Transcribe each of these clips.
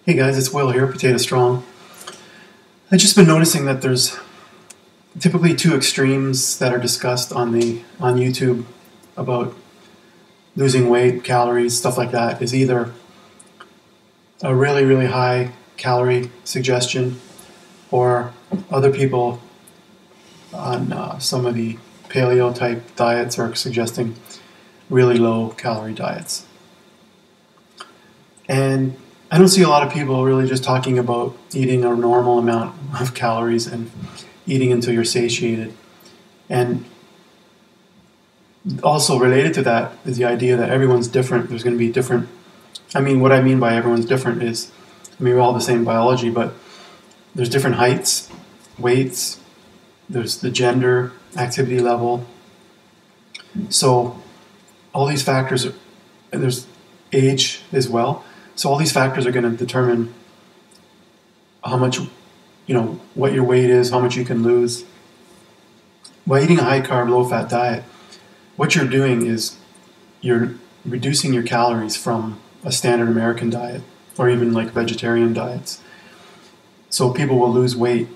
Hey guys, it's Will here, Potato Strong. I've just been noticing that there's typically two extremes that are discussed on YouTube about losing weight, calories, stuff like that. Is either a really, really high calorie suggestion, or other people on some of the paleo type diets are suggesting really low calorie diets. And I don't see a lot of people really just talking about eating a normal amount of calories and eating until you're satiated. And also related to that is the idea that everyone's different. There's going to be different. What I mean by everyone's different is, we're all the same biology, but there's different heights, weights, there's the gender, activity level. So all these factors, and there's age as well. So all these factors are going to determine how much, what your weight is, how much you can lose. By eating a high carb, low fat diet, what you're doing is you're reducing your calories from a standard American diet or even like vegetarian diets. So people will lose weight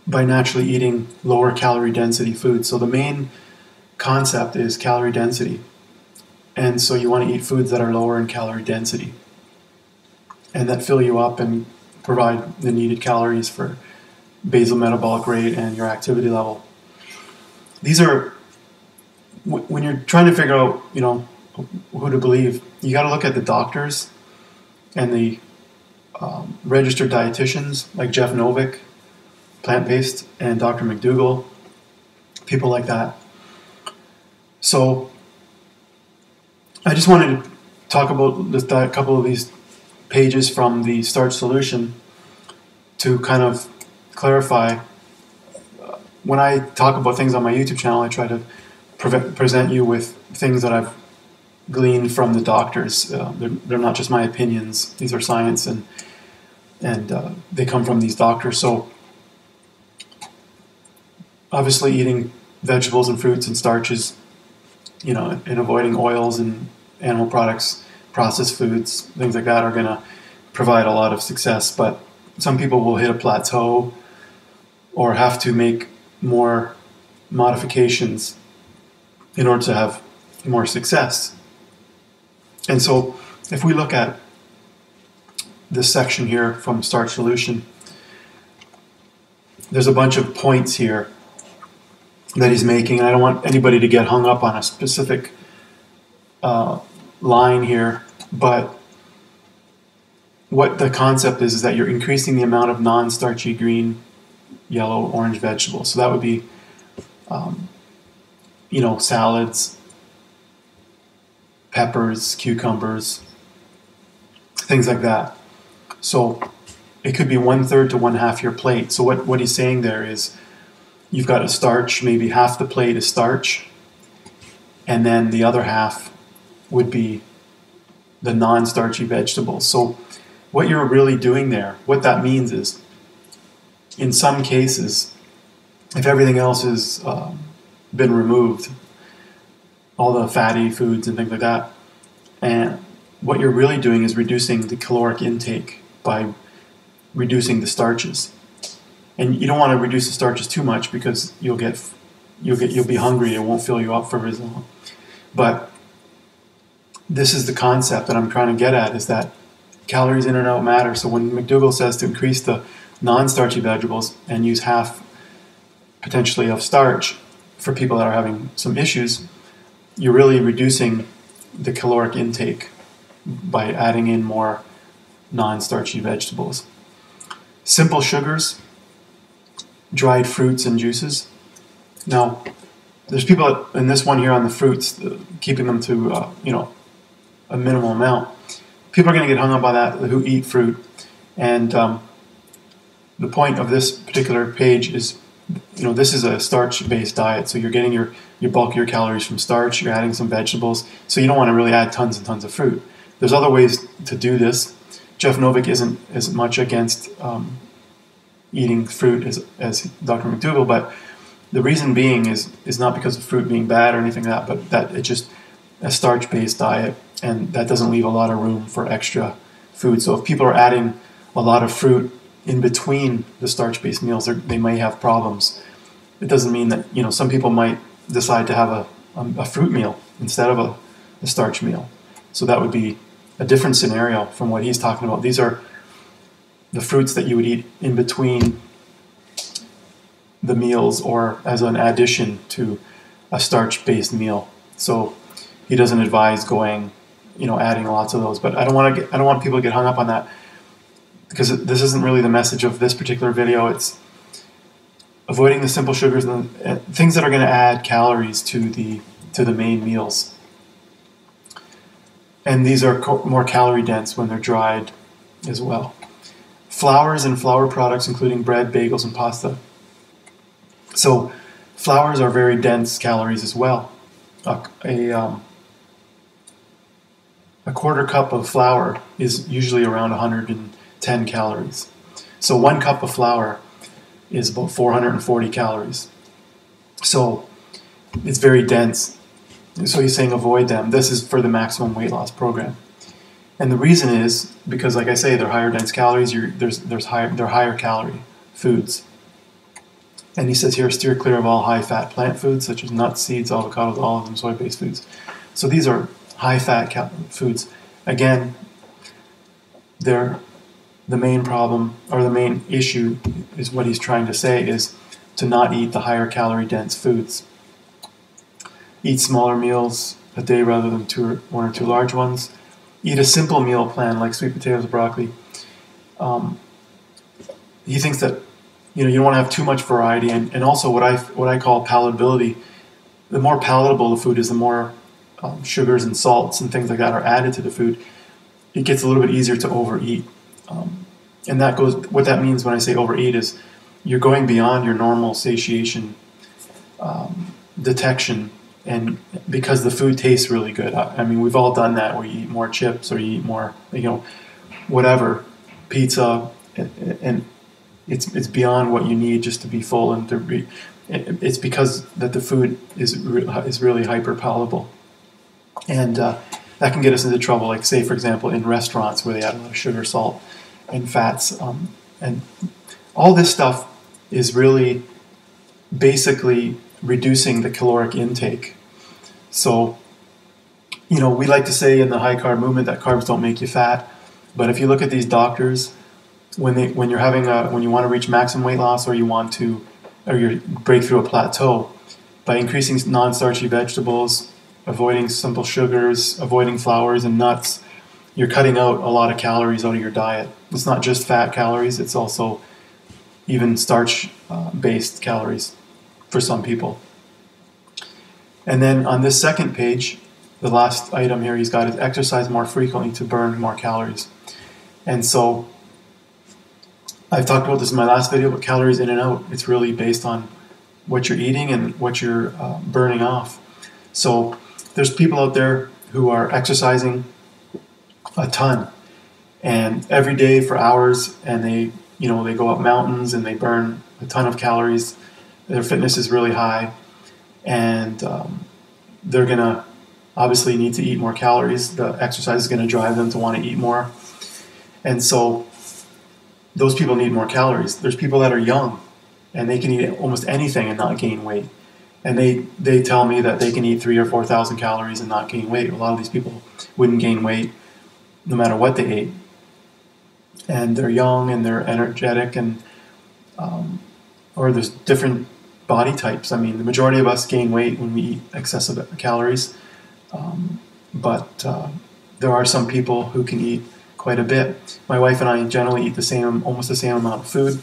by naturally eating lower calorie density foods. So the main concept is calorie density. And so you want to eat foods that are lower in calorie density and that fill you up and provide the needed calories for basal metabolic rate and your activity level. These are, when you're trying to figure out, who to believe, you got to look at the doctors and the registered dietitians like Jeff Novick, plant-based, and Dr. McDougall, people like that. So I just wanted to talk about just a couple of these pages from the Starch solution to kind of clarify. When I talk about things on my YouTube channel, I try to present you with things that I've gleaned from the doctors. They're not just my opinions. These are science, and they come from these doctors. So obviously eating vegetables and fruits and starches, and avoiding oils and animal products, processed foods, things like that are going to provide a lot of success. But some people will hit a plateau or have to make more modifications in order to have more success. And so if we look at this section here from Starch Solution, there's a bunch of points here that he's making, and I don't want anybody to get hung up on a specific line here, but what the concept is that you're increasing the amount of non-starchy green, yellow, orange vegetables. So that would be, salads, peppers, cucumbers, things like that. So it could be 1/3 to 1/2 your plate. So what he's saying there is, you've got a starch, maybe half the plate is starch, and then the other half would be the non-starchy vegetables. So what you're really doing there, what that means is, in some cases, if everything else has been removed, all the fatty foods and things like that, and what you're really doing is reducing the caloric intake by reducing the starches. And you don't want to reduce the starches too much because you'll be hungry. It won't fill you up for as long. But this is the concept that I'm trying to get at, is that calories in and out matter. So when McDougall says to increase the non-starchy vegetables and use half potentially of starch for people that are having some issues, you're really reducing the caloric intake by adding in more non-starchy vegetables. Simple sugars, dried fruits and juices. Now, there's people in this one here on the fruits, keeping them to a minimal amount. People are going to get hung up on that who eat fruit, and the point of this particular page is, this is a starch-based diet, so you're getting your bulk of your calories from starch. You're adding some vegetables, so you don't want to really add tons and tons of fruit. There's other ways to do this. Jeff Novick isn't as much against eating fruit as Dr. McDougall, but the reason being is not because of fruit being bad or anything like that, but that it's just a starch-based diet, and that doesn't leave a lot of room for extra food. So if people are adding a lot of fruit in between the starch-based meals, they may have problems. It doesn't mean that, some people might decide to have a fruit meal instead of a starch meal. So that would be a different scenario from what he's talking about. These are the fruits that you would eat in between the meals or as an addition to a starch-based meal. So he doesn't advise going, adding lots of those. But I don't want people to get hung up on that, because this isn't really the message of this particular video. It's avoiding the simple sugars and things that are going to add calories to the main meals. And these are more calorie dense when they're dried as well. Flours and flour products, including bread, bagels, and pasta. So flours are very dense calories as well. A quarter cup of flour is usually around 110 calories. So 1 cup of flour is about 440 calories. So it's very dense. So he's saying avoid them. This is for the maximum weight loss program. And the reason is because, like I say, they're higher dense calories. They're higher calorie foods. And he says here, steer clear of all high-fat plant foods such as nuts, seeds, avocados, olives, and soy-based foods. So these are high-fat foods. Again, the main problem, or the main issue, is what he's trying to say is to not eat the higher calorie dense foods. Eat smaller meals a day rather than one or two large ones. Eat a simple meal plan like sweet potatoes, broccoli. He thinks that you don't want to have too much variety, and also what I call palatability. The more palatable the food is, the more sugars and salts and things like that are added to the food. It gets a little bit easier to overeat, and that goes. What that means when I say overeat is you're going beyond your normal satiation detection, and because the food tastes really good. I mean, we've all done that, where you eat more chips or you eat more, whatever, pizza, and it's beyond what you need just to be full, and it's because that the food is really hyper palatable, and that can get us into trouble. Like, say, for example, in restaurants where they add a lot of sugar, salt, and fats, and all this stuff is really basically reducing the caloric intake. So, we like to say in the high carb movement that carbs don't make you fat, but if you look at these doctors, when you want to reach maximum weight loss, or you break through a plateau, by increasing non-starchy vegetables, avoiding simple sugars, avoiding flours and nuts, you're cutting out a lot of calories out of your diet. It's not just fat calories, it's also even starch-based calories for some people. And then on this second page, the last item here he's got is exercise more frequently to burn more calories. And so I've talked about this in my last video, but calories in and out, it's really based on what you're eating and what you're burning off. So there's people out there who are exercising a ton, and every day for hours, and they go up mountains and they burn a ton of calories. Their fitness is really high, and they're gonna obviously need to eat more calories. The exercise is gonna drive them to want to eat more, and so those people need more calories. There's people that are young, and they can eat almost anything and not gain weight. And they tell me that they can eat 3,000 or 4,000 calories and not gain weight. A lot of these people wouldn't gain weight no matter what they ate. And they're young and they're energetic, and or there's different body types. I mean, the majority of us gain weight when we eat excessive calories, but there are some people who can eat quite a bit. My wife and I generally eat almost the same amount of food.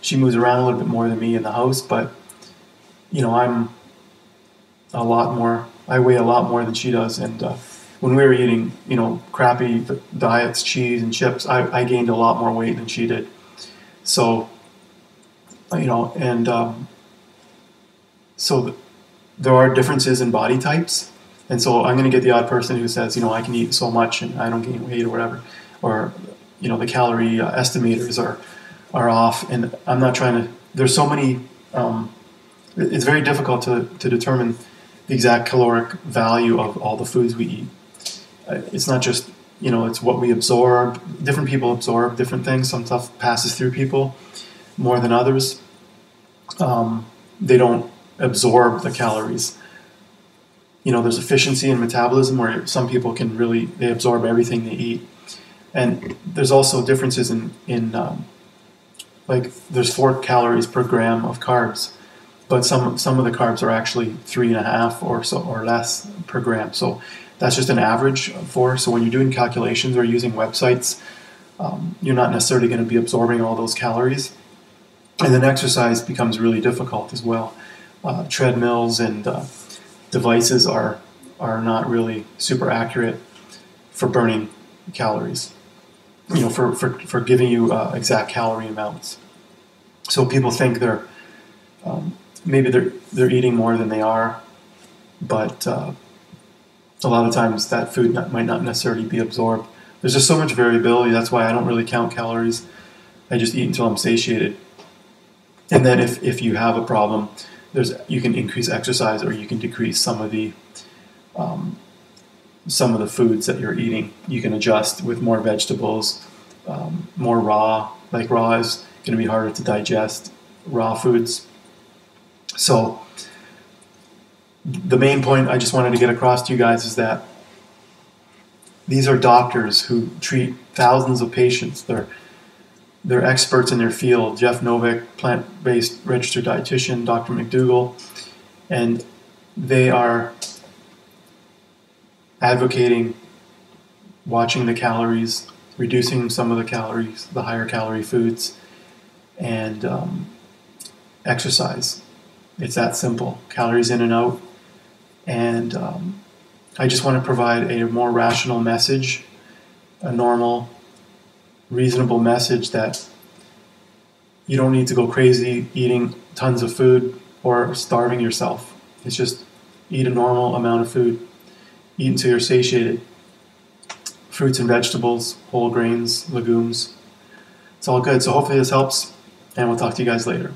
She moves around a little bit more than me in the house, but I'm a lot more. I weigh a lot more than she does, and when we were eating, crappy diets, cheese and chips, I gained a lot more weight than she did. So, so there are differences in body types, and so I'm going to get the odd person who says, I can eat so much and I don't gain weight or whatever, or the calorie estimators are off, and I'm not trying to. There's so many. It's very difficult to determine the exact caloric value of all the foods we eat. It's not just it's what we absorb. Different people absorb different things. Some stuff passes through people more than others. They don't absorb the calories. There's efficiency in metabolism where some people they absorb everything they eat. And there's also differences in like there's 4 calories per gram of carbs, but some of the carbs are actually 3.5 or so or less per gram. So that's just an average of 4. So when you're doing calculations or using websites, you're not necessarily going to be absorbing all those calories. And then exercise becomes really difficult as well. Treadmills and devices are not really super accurate for burning calories. For giving you exact calorie amounts. So people think maybe they're eating more than they are, but a lot of times that food might not necessarily be absorbed. There's just so much variability. That's why I don't really count calories. I just eat until I'm satiated. And then if you have a problem, you can increase exercise or you can decrease some of the foods that you're eating. You can adjust with more vegetables, more raw. Like raw is going to be harder to digest, raw foods. So the main point I just wanted to get across to you guys is that these are doctors who treat thousands of patients. They're experts in their field. Jeff Novick, plant-based registered dietitian, Dr. McDougall, and they are advocating watching the calories, reducing some of the calories, the higher calorie foods, and exercise. It's that simple. Calories in and out. And I just want to provide a more rational message, a normal, reasonable message that you don't need to go crazy eating tons of food or starving yourself. It's just eat a normal amount of food. Eat until you're satiated. Fruits and vegetables, whole grains, legumes. It's all good. So hopefully this helps, and we'll talk to you guys later.